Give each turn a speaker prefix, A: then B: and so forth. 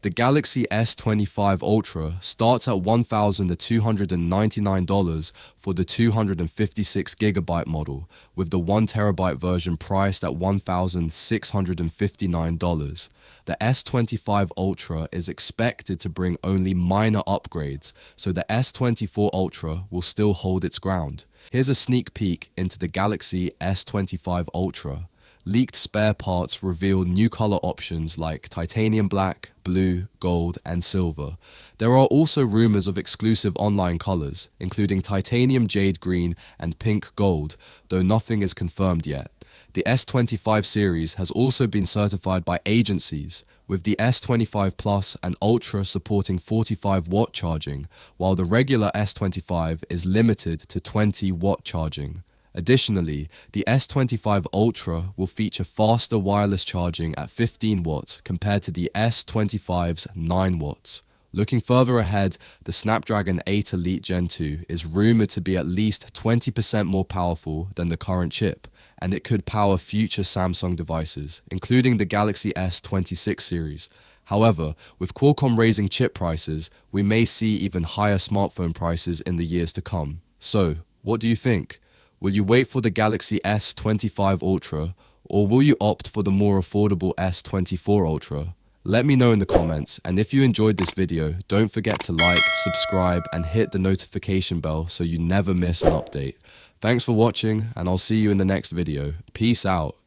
A: The Galaxy S25 Ultra starts at $1,299 for the 256GB model, with the 1TB version priced at $1,659. The S25 Ultra is expected to bring only minor upgrades, so the S24 Ultra will still hold its ground. Here's a sneak peek into the Galaxy S25 Ultra. Leaked spare parts reveal new color options like titanium black, blue, gold, and silver. There are also rumors of exclusive online colors, including titanium jade green and pink gold, though nothing is confirmed yet. The S25 series has also been certified by agencies, with the S25 Plus and Ultra supporting 45-watt charging, while the regular S25 is limited to 20-watt charging. Additionally, the S25 Ultra will feature faster wireless charging at 15 watts compared to the S25's 9 watts. Looking further ahead, the Snapdragon 8 Elite Gen 2 is rumored to be at least 20% more powerful than the current chip, and it could power future Samsung devices, including the Galaxy S26 series. However, with Qualcomm raising chip prices, we may see even higher smartphone prices in the years to come. So, what do you think? Will you wait for the Galaxy S25 Ultra, or will you opt for the more affordable S24 Ultra? Let me know in the comments, and if you enjoyed this video, don't forget to like, subscribe, and hit the notification bell so you never miss an update. Thanks for watching, and I'll see you in the next video. Peace out.